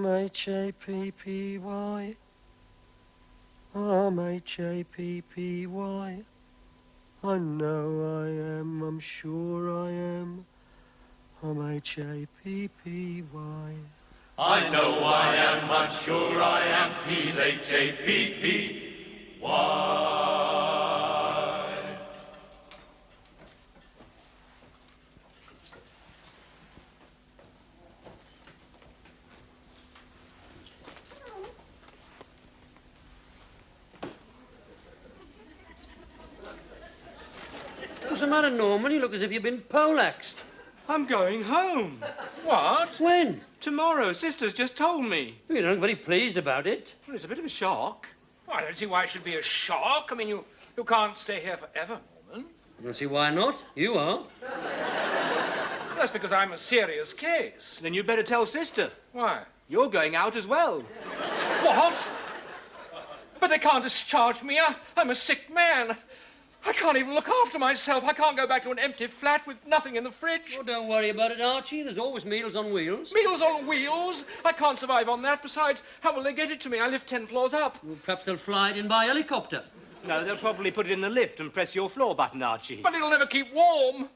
I'm H-A-P-P-Y. I'm H-A-P-P-Y. I know I am, I'm sure I am. I'm H-A-P-P-Y. I know I am, I'm sure I am. He's H-A-P-P-Y. What's the matter, Norman? You look as if you've been poleaxed. I'm going home. What? When? Tomorrow. Sister's just told me. You don't look very pleased about it. Well, it's a bit of a shock. Well, I don't see why it should be a shock. I mean, you can't stay here forever, Norman. I don't see why not. You are. That's because I'm a serious case. Then you'd better tell Sister. Why? You're going out as well. What? But they can't discharge me. I'm a sick man. I can't even look after myself. I can't go back to an empty flat with nothing in the fridge. Oh, don't worry about it, Archie. There's always Meals on Wheels. Meals on wheels? I can't survive on that. Besides, how will they get it to me? I live 10 floors up. Well, perhaps they'll fly it in by helicopter. No, they'll probably put it in the lift and press your floor button, Archie. But it'll never keep warm.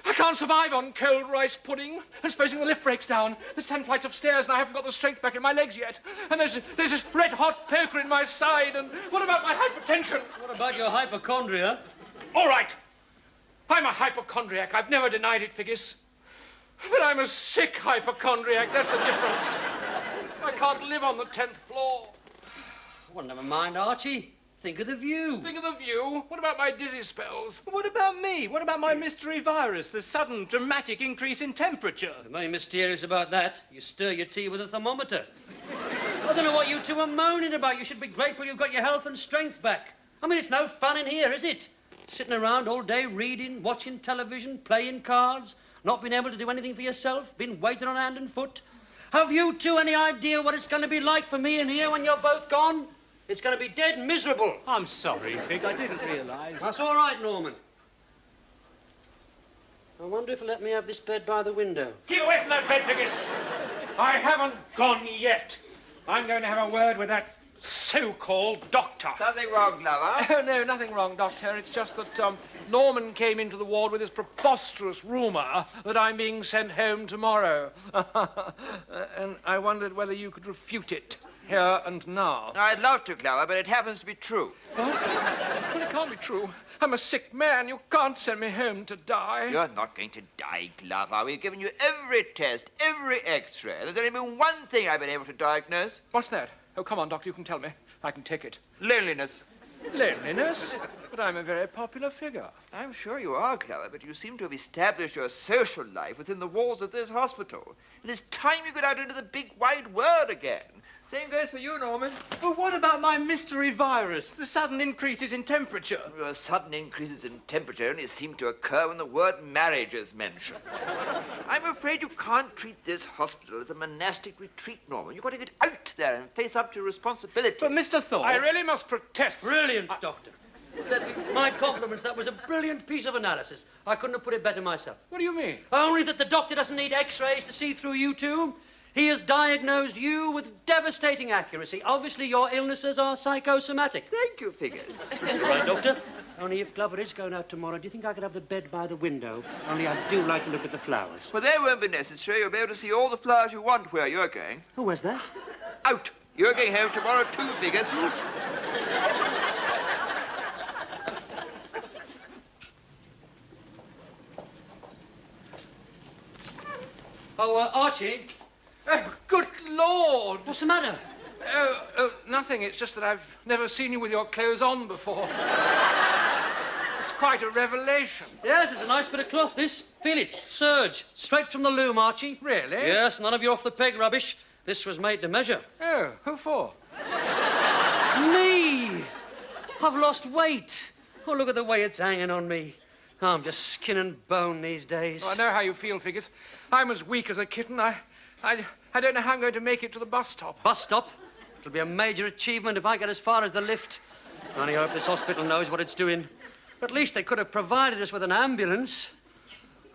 I can't survive on cold rice pudding. And supposing the lift breaks down, there's 10 flights of stairs and I haven't got the strength back in my legs yet. And there's this red-hot poker in my side. And what about my hypertension? What about your hypochondria? All right. I'm a hypochondriac. I've never denied it, Figgis. But I'm a sick hypochondriac. That's the difference. I can't live on the 10th floor. Well, never mind, Archie. Think of the view. Think of the view? What about my dizzy spells? What about me? What about my mystery virus, the sudden, dramatic increase in temperature? There's nothing mysterious about that. You stir your tea with a thermometer. I don't know what you two are moaning about. You should be grateful you've got your health and strength back. I mean, it's no fun in here, is it? Sitting around all day reading, watching television, playing cards, not being able to do anything for yourself, been waiting on hand and foot. Have you two any idea what it's going to be like for me in here when you're both gone? It's going to be dead miserable. I'm sorry, Fig. I didn't realise. That's all right, Norman. I wonder if he'll let me have this bed by the window. Keep away from that bed, Figgis. I haven't gone yet. I'm going to have a word with that so-called doctor. Something wrong, Glover? Oh, no, nothing wrong, Doctor. It's just that Norman came into the ward with this preposterous rumour that I'm being sent home tomorrow. And I wondered whether you could refute it here and now. I'd love to, Glover, but it happens to be true. What? Well, it can't be true. I'm a sick man. You can't send me home to die. You're not going to die, Glover. We've given you every test, every X-ray. There's only been one thing I've been able to diagnose. What's that? Oh, come on, Doctor, you can tell me. I can take it. Loneliness. Loneliness? But I'm a very popular figure. I'm sure you are, Glover, but you seem to have established your social life within the walls of this hospital. And it's time you got out into the big wide world again. Same goes for you, Norman. But what about my mystery virus, the sudden increases in temperature? Your sudden increases in temperature only seem to occur when the word marriage is mentioned. I'm afraid you can't treat this hospital as a monastic retreat, Norman. You've got to get out there and face up to your responsibility. But, Mr. Thorpe... I really must protest. Brilliant, Doctor. My compliments. That was a brilliant piece of analysis. I couldn't have put it better myself. What do you mean? Only that the doctor doesn't need X-rays to see through you two. He has diagnosed you with devastating accuracy. Obviously, your illnesses are psychosomatic. Thank you, Figgis. That's all right, Doctor. Only if Glover is going out tomorrow, do you think I could have the bed by the window? Only I do like to look at the flowers. Well, they won't be necessary. You'll be able to see all the flowers you want where you're going. Oh, where's that? Out. You're going home tomorrow too, Figgis. Oh, Archie. Oh, good Lord. What's the matter? Oh, nothing. It's just that I've never seen you with your clothes on before. It's quite a revelation. Yes, it's a nice bit of cloth, this. Feel it. Serge. Straight from the loom, Archie. Really? Yes, none of you off-the-peg rubbish. This was made to measure. Oh, who for? Me! I've lost weight. Oh, look at the way it's hanging on me. I'm just skin and bone these days. Oh, I know how you feel, Figgis. I'm as weak as a kitten. I don't know how I'm going to make it to the bus stop. Bus stop? It'll be a major achievement if I get as far as the lift. Only hope this hospital knows what it's doing. At least they could have provided us with an ambulance.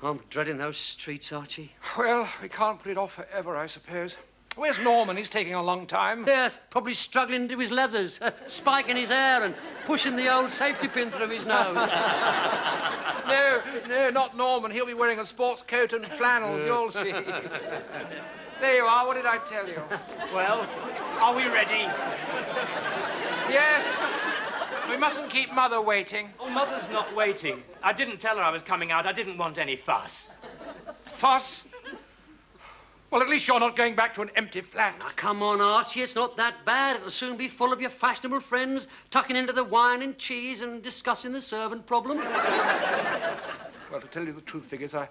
I'm dreading those streets, Archie. Well, we can't put it off forever, I suppose. Where's Norman? He's taking a long time. Yes, probably struggling into his leathers, spiking his hair and pushing the old safety pin through his nose. No, not Norman. He'll be wearing a sports coat and flannels, you'll see. There you are. What did I tell you? Well, are we ready? Yes. We mustn't keep Mother waiting. Oh, Mother's not waiting. I didn't tell her I was coming out. I didn't want any fuss. Fuss? Well, at least you're not going back to an empty flat. Now, come on, Archie, it's not that bad. It'll soon be full of your fashionable friends tucking into the wine and cheese and discussing the servant problem. Well, to tell you the truth, Figures, I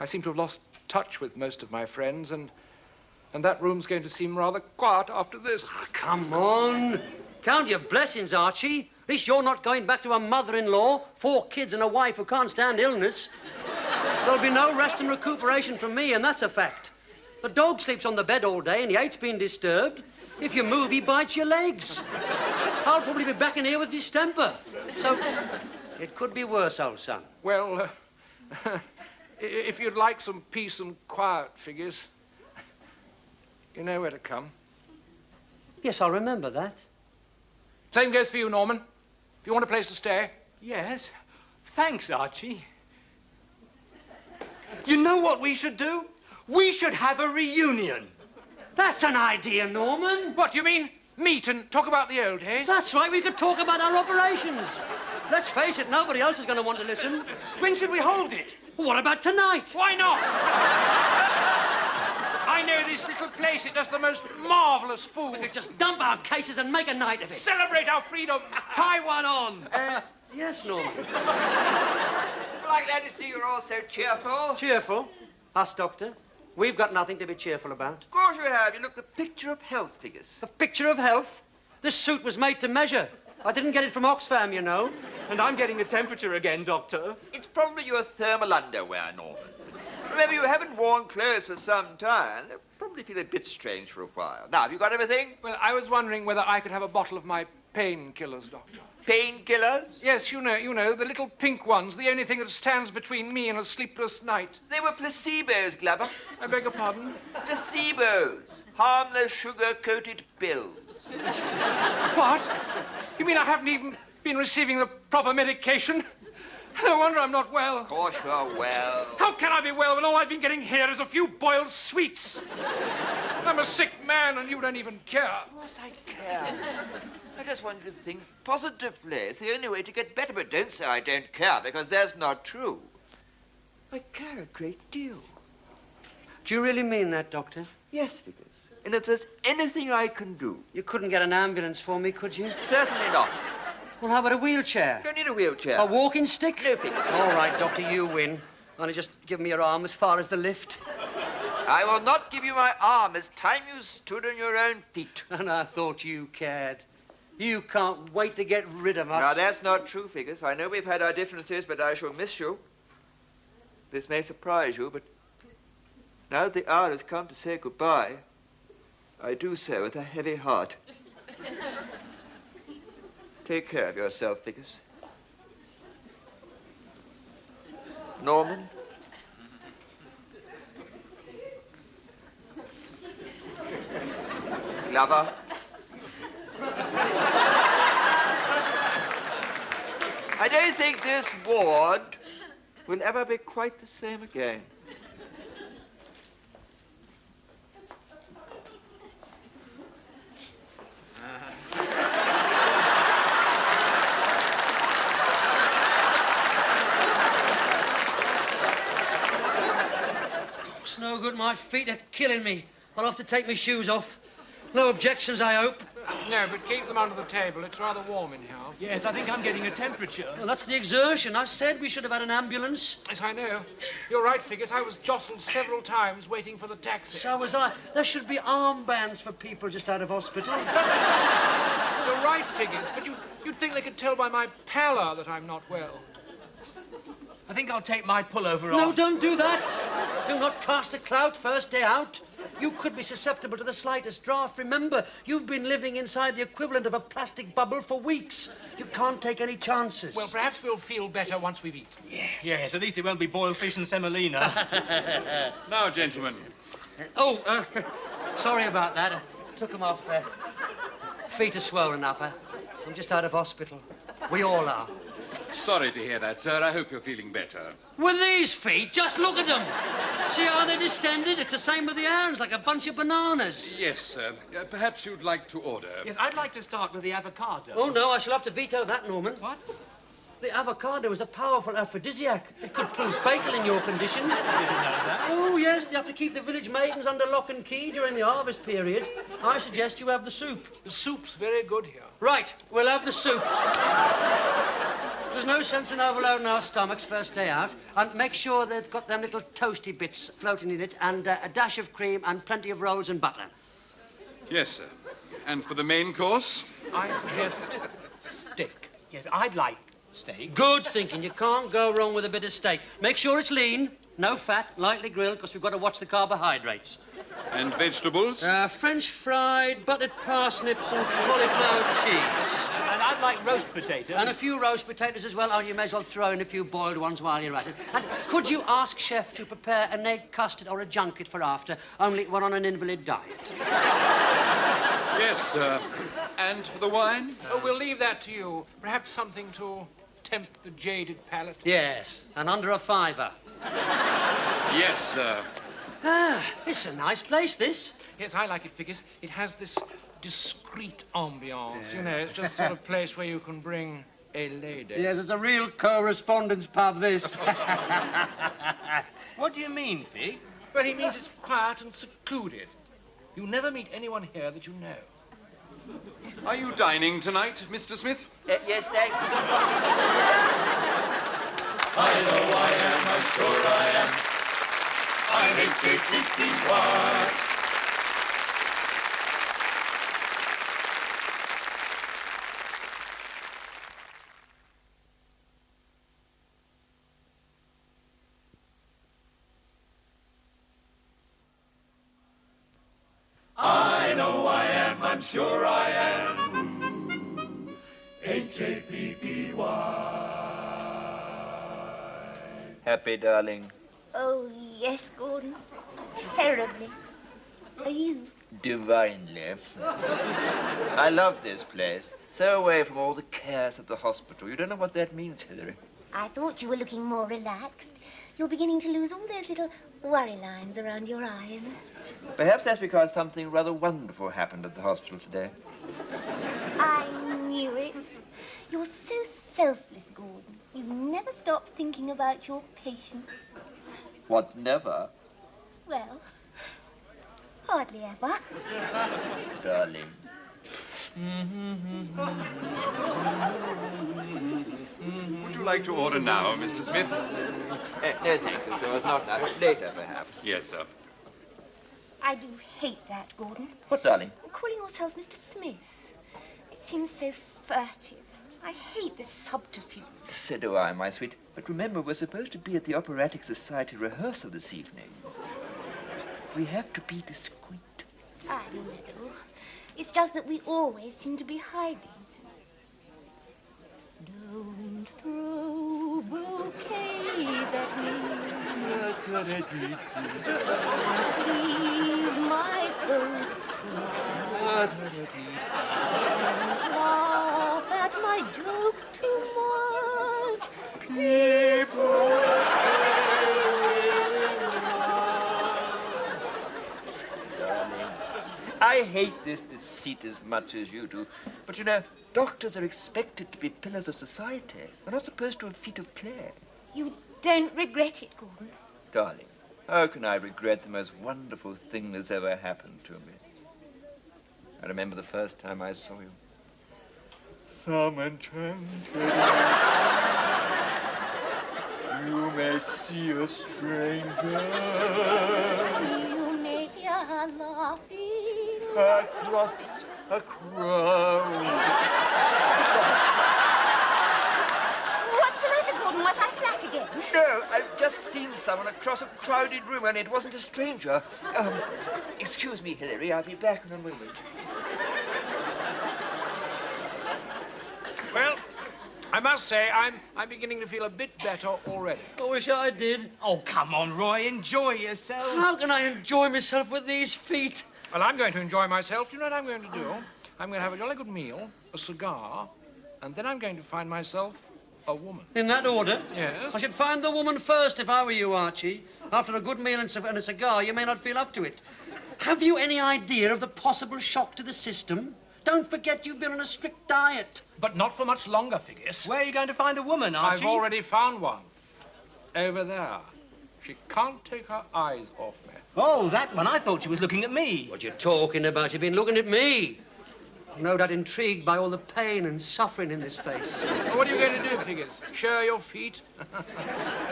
seem to have lost touch with most of my friends, and that room's going to seem rather quiet after this. Oh, come on. Count your blessings, Archie. At least you're not going back to a mother-in-law, 4 kids and a wife who can't stand illness. There'll be no rest and recuperation from me, and that's a fact. The dog sleeps on the bed all day and he hates being disturbed. If you move, he bites your legs. I'll probably be back in here with distemper. So, it could be worse, old son. Well, if you'd like some peace and quiet, Figures, you know where to come. Yes, I'll remember that. Same goes for you, Norman. If you want a place to stay. Yes. Thanks, Archie. You know what we should do? We should have a reunion. That's an idea, Norman. What, you mean meet and talk about the old days? That's right, we could talk about our operations. Let's face it, nobody else is going to want to listen. When should we hold it? What about tonight? Why not? I know this little place. It does the most marvellous food. We could just dump our cases and make a night of it. Celebrate our freedom. Tie one on. Yes, Norman. Well, I'm glad to see you're all so cheerful. Cheerful? Us, Doctor? We've got nothing to be cheerful about. Of course you have. You look the picture of health, Figures. A picture of health? This suit was made to measure. I didn't get it from Oxfam, you know. And I'm getting the temperature again, Doctor. It's probably your thermal underwear, Norman. Remember, you haven't worn clothes for some time. They'll probably feel a bit strange for a while. Now, have you got everything? Well, I was wondering whether I could have a bottle of my painkillers, Doctor. Painkillers? Yes, you know, the little pink ones, the only thing that stands between me and a sleepless night. They were placebos, Glover. I beg your pardon? Placebos. Harmless, sugar-coated pills. What? You mean I haven't even been receiving the proper medication? No wonder I'm not well. Of course you're well. How can I be well when all I've been getting here is a few boiled sweets? I'm a sick man and you don't even care. Of course I care. I just want you to think positively. It's the only way to get better, but don't say I don't care, because that's not true. I care a great deal. Do you really mean that, Doctor? Yes, Figures. And if there's anything I can do... You couldn't get an ambulance for me, could you? Certainly not. Well, how about a wheelchair? You don't need a wheelchair. A walking stick? No, Figures. All right, Doctor, you win. Only just give me your arm as far as the lift. I will not give you my arm. It's time you stood on your own feet. And I thought you cared. You can't wait to get rid of us. Now, that's not true, Figures. I know we've had our differences, but I shall miss you. This may surprise you, but now that the hour has come to say goodbye, I do so with a heavy heart. Take care of yourself, Figures. Norman? Glover? I don't think this ward will ever be quite the same again. It's no good, my feet are killing me. I'll have to take my shoes off. No objections, I hope. No, but keep them under the table. It's rather warm in here. Yes, I think I'm getting a temperature. Well, that's the exertion. I said we should have had an ambulance. Yes, I know. You're right, Figures. I was jostled several times waiting for the taxi. So was I. There should be armbands for people just out of hospital. You're right, Figures, but you'd think they could tell by my pallor that I'm not well. I think I'll take my pullover No, off. don't do that. Do not cast a cloud first day out. You could be susceptible to the slightest draught. Remember, you've been living inside the equivalent of a plastic bubble for weeks. You can't take any chances. Well, perhaps we'll feel better once we've eaten. Yes, at least it won't be boiled fish and semolina. Now, gentlemen, Sorry about that. I took them off. Feet are swollen up. I'm just out of hospital. We all are. Sorry to hear that, sir. I hope you're feeling better. With these feet, just look at them. See how they're distended? It's the same with the hands, like a bunch of bananas. Yes, sir. Perhaps you'd like to order. Yes, I'd like to start with the avocado. Oh, no, I shall have to veto that, Norman. What? The avocado is a powerful aphrodisiac. It could prove fatal in your condition. I didn't know that. Oh, yes, they have to keep the village maidens under lock and key during the harvest period. I suggest you have the soup. The soup's very good here. Right, we'll have the soup. There's no sense in overloading our stomachs first day out. And make sure they've got them little toasty bits floating in it and a dash of cream and plenty of rolls and butter. Yes, sir. And for the main course? I suggest steak. Yes, I'd like steak. Good thinking. You can't go wrong with a bit of steak. Make sure it's lean, no fat, lightly grilled, because we've got to watch the carbohydrates. And vegetables? French fried, buttered parsnips and cauliflower cheese. And I'd like roast potato. And a few roast potatoes as well. Oh, you may as well throw in a few boiled ones while you're at it. And could you ask Chef to prepare an egg custard or a junket for after, only we're on an invalid diet? Yes, sir. And for the wine? Oh, we'll leave that to you. Perhaps something to tempt the jaded palate. Yes, and under a fiver. Yes, sir. It's a nice place, this. Yes, I like it, Figgis. It has this discreet ambiance. You know, it's just sort of place where you can bring a lady. Yes, it's a real correspondence pub, this. What do you mean, Fig? Well, he means it's quiet and secluded. You never meet anyone here that you know. Are you dining tonight, Mr. Smith? Yes, thank you. I know I am, I'm sure I am. I hate JPPY. I know I am, I'm sure I am. H-A-P-P-Y. Happy, darling. Oh, yes, Gordon. Terribly. Are you? Divinely. I love this place. So away from all the cares of the hospital. You don't know what that means, Hilary. I thought you were looking more relaxed. You're beginning to lose all those little worry lines around your eyes. Perhaps that's because something rather wonderful happened at the hospital today. I knew it. You're so selfless, Gordon. You never stop thinking about your patients. What, never? Well, hardly ever. Darling. Would you like to order now, Mr. Smith? No, thank you, George. Not now. Later, perhaps. Yes, sir. I do hate that, Gordon. What, darling? Calling yourself Mr. Smith. It seems so furtive. I hate this subterfuge. So do I, my sweet. But remember, we're supposed to be at the Operatic Society rehearsal this evening. We have to be discreet. I know. It's just that we always seem to be hiding. Don't throw bouquets at me. Please, my folks, cry. Don't laugh at my jokes too much. People I hate this deceit as much as you do. But you know, doctors are expected to be pillars of society. They're not supposed to have feet of clay. You don't regret it, Gordon? Darling, how can I regret the most wonderful thing that's ever happened to me? I remember the first time I saw you. Some enchanted. You may see a stranger. You may hear her laughing. Across a crowd. What's the matter, Gordon? Was I flat again? No, I've just seen someone across a crowded room, and it wasn't a stranger. Excuse me, Hilary, I'll be back in a moment. Well, I must say, I'm beginning to feel a bit better already. I wish I did. Oh, come on, Roy. Enjoy yourself. How can I enjoy myself with these feet? Well, I'm going to enjoy myself. Do you know what I'm going to do? I'm going to have a jolly good meal, a cigar, and then I'm going to find myself a woman. In that order? Yes. I should find the woman first if I were you, Archie. After a good meal and a cigar, you may not feel up to it. Have you any idea of the possible shock to the system? Don't forget you've been on a strict diet. But not for much longer, Figgis. Where are you going to find a woman, Archie? I've already found one. Over there. She can't take her eyes off me. Oh, that one. I thought she was looking at me. What you talking about? You've been looking at me. No doubt intrigued by all the pain and suffering in this face. Well, what are you going to do, Figgis? Show your feet?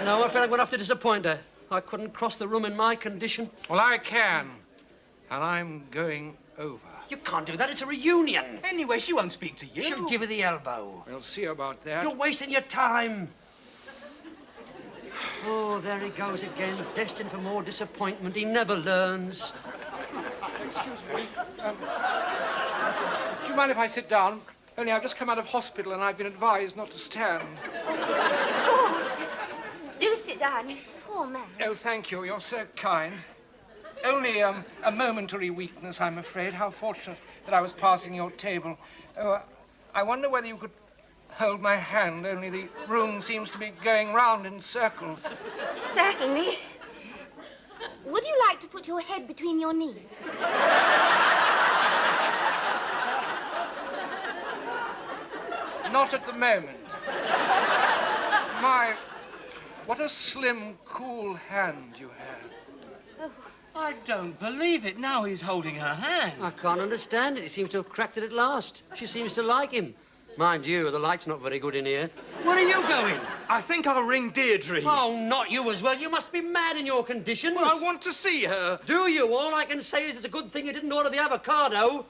No, I'm afraid I'm going to have to disappoint her. I couldn't cross the room in my condition. Well, I can. And I'm going over. You can't do that. It's a reunion. Anyway, she won't speak to you. She'll give her the elbow. We'll see about that. You're wasting your time. Oh, there he goes again, destined for more disappointment. He never learns. Excuse me. Do you mind if I sit down? Only I've just come out of hospital and I've been advised not to stand. Of course. Do sit down. Poor man. Oh, thank you. You're so kind. Only a momentary weakness, I'm afraid. How fortunate that I was passing your table. Oh, I wonder whether you could hold my hand, only the room seems to be going round in circles. Certainly. Would you like to put your head between your knees? Not at the moment. My, what a slim, cool hand you have. I don't believe it. Now he's holding her hand. I can't understand it. He seems to have cracked it at last. She seems to like him. Mind you, the light's not very good in here. Where are you going? I think I'll ring Deirdre. Oh, not you as well. You must be mad in your condition. Well, I want to see her. Do you? All I can say is it's a good thing you didn't order the avocado.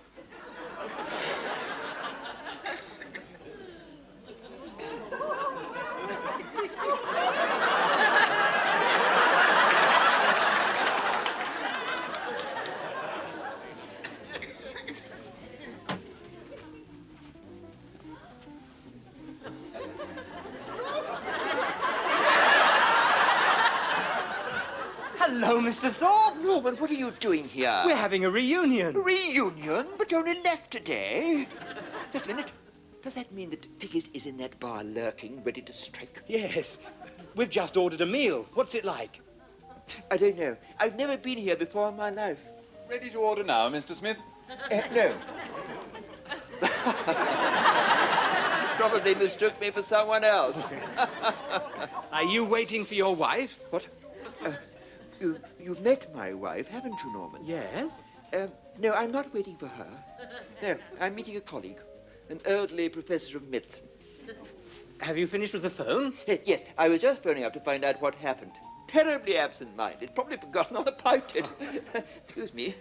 Hello, Mr. Thorpe. Norman, what are you doing here? We're having a reunion. Reunion? But you only left today. Just a minute. Does that mean that Figgis is in that bar lurking, ready to strike? Yes. We've just ordered a meal. What's it like? I don't know. I've never been here before in my life. Ready to order now, Mr. Smith? No. Probably mistook me for someone else. Are you waiting for your wife? What? You've met my wife, haven't you, Norman? Yes. No, I'm not waiting for her. No, I'm meeting a colleague, an elderly professor of medicine. Have you finished with the phone? Yes, I was just phoning up to find out what happened. Terribly absent-minded, probably forgotten all about it. Excuse me.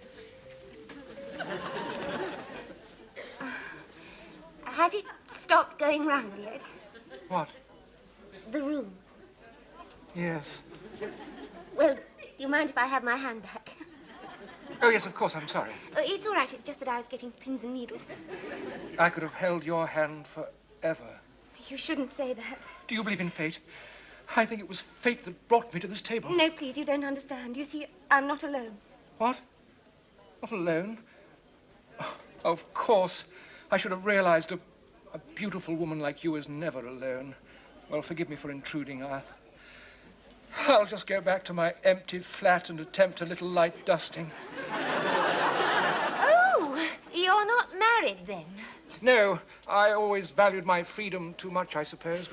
Has it stopped going round yet? What? The room. Yes. Well, do you mind if I have my hand back? Oh, yes, of course, I'm sorry. Oh, it's all right. It's just that I was getting pins and needles. I could have held your hand forever. You shouldn't say that. Do you believe in fate? I think it was fate that brought me to this table. No, please, you don't understand. You see, I'm not alone. What? Not alone? Oh, of course. I should have realized a beautiful woman like you is never alone. Well, forgive me for intruding. I'll just go back to my empty flat and attempt a little light dusting. Oh, you're not married then? No, I always valued my freedom too much, I suppose,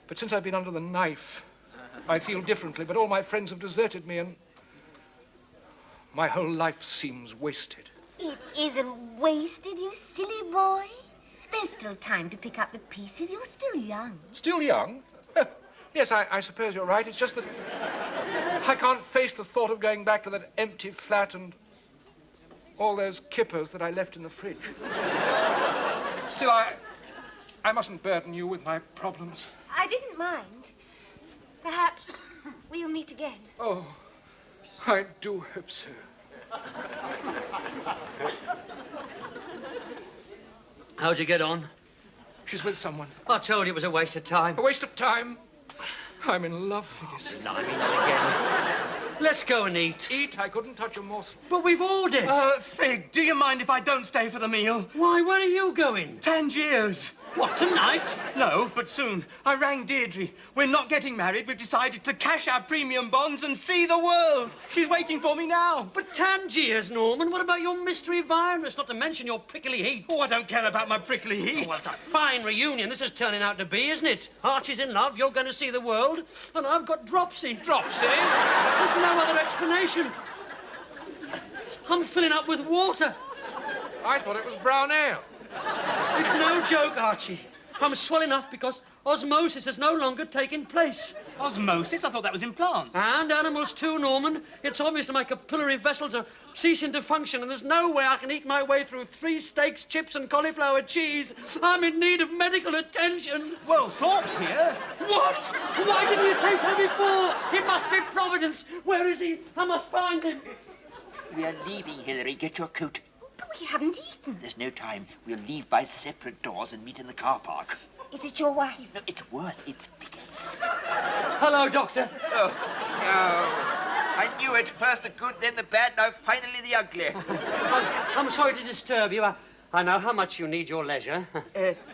but since I've been under the knife, I feel differently, but all my friends have deserted me and my whole life seems wasted. It isn't wasted, you silly boy. There's still time to pick up the pieces. You're still young. Still young? Yes, I suppose you're right. It's just that I can't face the thought of going back to that empty flat and all those kippers that I left in the fridge. Still, I mustn't burden you with my problems. I didn't mind. Perhaps we'll meet again. Oh, I do hope so. How'd you get on? She's with someone. I told you it was a waste of time. A waste of time? I'm in love, Figgis. Blimey, not again. Let's go and eat. Eat? I couldn't touch a morsel. But we've ordered. Fig, do you mind if I don't stay for the meal? Why, where are you going? Tangiers. What, tonight? No, but soon. I rang Deirdre. We're not getting married. We've decided to cash our premium bonds and see the world. She's waiting for me now. But Tangiers, Norman. What about your mystery virus? Not to mention your prickly heat. Oh, I don't care about my prickly heat. Well, it's a fine reunion this is turning out to be, isn't it? Archie's in love, you're going to see the world, and I've got dropsy. Dropsy? There's no other explanation. I'm filling up with water. I thought it was brown ale. It's no joke, Archie. I'm swelling up because osmosis is no longer taking place. Osmosis? I thought that was in plants. And animals too, Norman. It's obvious that my capillary vessels are ceasing to function, and there's no way I can eat my way through 3 steaks, chips, and cauliflower cheese. I'm in need of medical attention. Well, Thorpe's here. What? Why didn't you say so before? It must be Providence. Where is he? I must find him. We are leaving, Hilary. Get your coat. But we haven't eaten. There's no time. We'll leave by separate doors and meet in the car park. Is it your wife? No, it's worse. It's Vickers. Hello, Doctor. Oh, no. I knew it. First the good, then the bad, now finally the ugly. I'm sorry to disturb you. I know how much you need your leisure.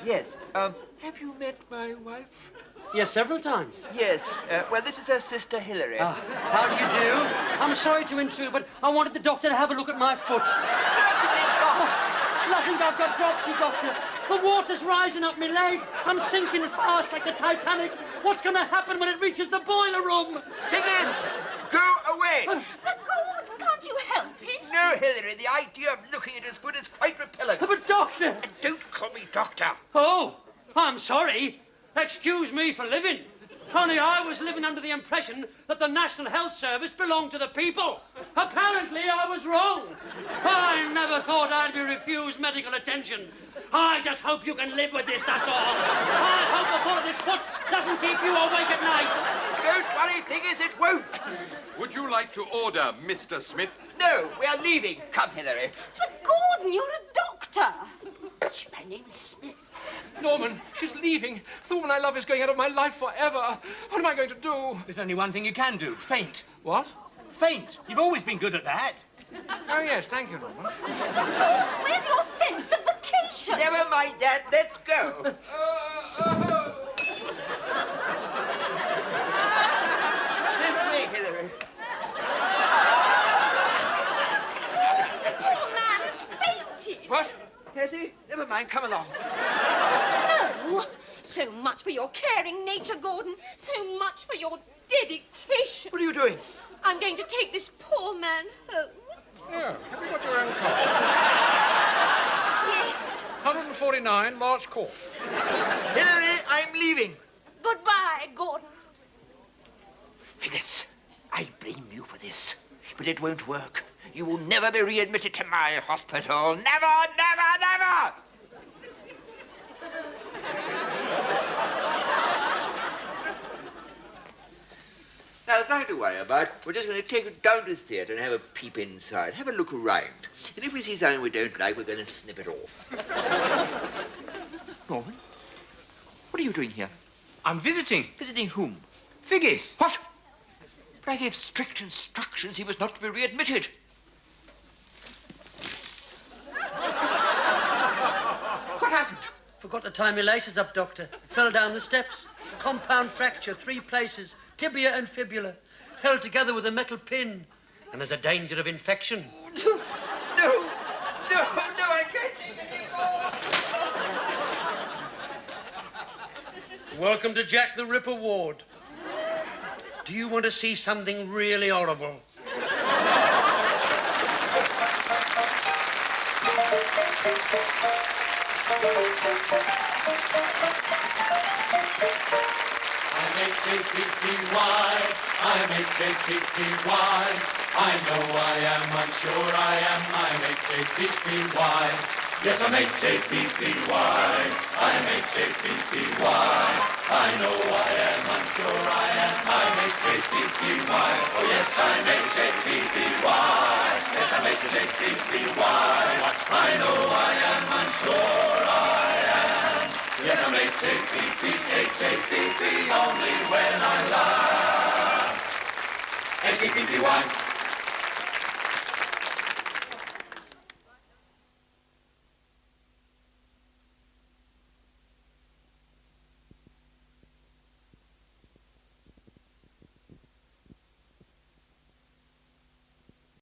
Yes. Have you met my wife? Yes, several times. Yes. Well, this is her sister, Hilary. How do you do? I'm sorry to intrude, but I wanted the doctor to have a look at my foot. Certainly not. Nothing, I've got dropsy, Doctor. The water's rising up my leg. I'm sinking fast like the Titanic. What's going to happen when it reaches the boiler room? Vickers, go away. But Gordon, can't you help him? No, Hilary, the idea of looking at his foot is quite repellent. But, Doctor... And don't call me doctor. Oh, I'm sorry. Excuse me for living. Only I was living under the impression that the National Health Service belonged to the people. Apparently, I was wrong. I never thought I'd be refused medical attention. I just hope you can live with this, that's all. I hope the thought of this foot doesn't keep you awake at night. Don't worry, Vickers, it won't. Would you like to order, Mr. Smith? No, we are leaving. Come, Hilary. But Gordon, you're a doctor. My name's Smith. Norman, she's leaving. The woman I love is going out of my life forever. What am I going to do? There's only one thing you can do. Faint. What? Faint. You've always been good at that. Oh, yes, thank you, Norman. Where's your sense of vacation? Never mind that. Let's go. This way, Hilary. The poor man has fainted. What? Has he? Never mind. Come along. No. So much for your caring nature, Gordon. So much for your dedication. What are you doing? I'm going to take this poor man home. Oh, have you got your own car? Yes. 149 March Court. Hilary, I'm leaving. Goodbye, Gordon. Vickers, I blame you for this, but it won't work. You will never be readmitted to my hospital. Never, never, never! Now, there's nothing to worry about. We're just going to take it down to the theatre and have a peep inside. Have a look around. And if we see something we don't like, we're going to snip it off. Norman, what are you doing here? I'm visiting. Visiting whom? Figgis. What? But I gave strict instructions he was not to be readmitted. What happened? Forgot to tie my laces up, Doctor. Fell down the steps. Compound fracture, 3 places. Tibia and fibula. Held together with a metal pin. And there's a danger of infection. No, I can't take it anymore. Welcome to Jack the Ripper ward. Do you want to see something really horrible? I'm H-A-P-P-Y, I'm H-A-P-P-Y. I know I am, I'm sure I am, I'm H-A-P-P-Y. Yes, I'm H-A-P-P-Y, I'm H-A-P-P-Y. I know I am, I'm sure I am, I'm H-A-P-P-Y. Oh yes, I'm H-A-P-P-Y. Yes, I'm H-A-P-P-Y. I know I am, I'm sure I am. Yes, I'm H-A-P-P, H-A-P-P, only when I laugh. M-A-J-C-P-P-Y.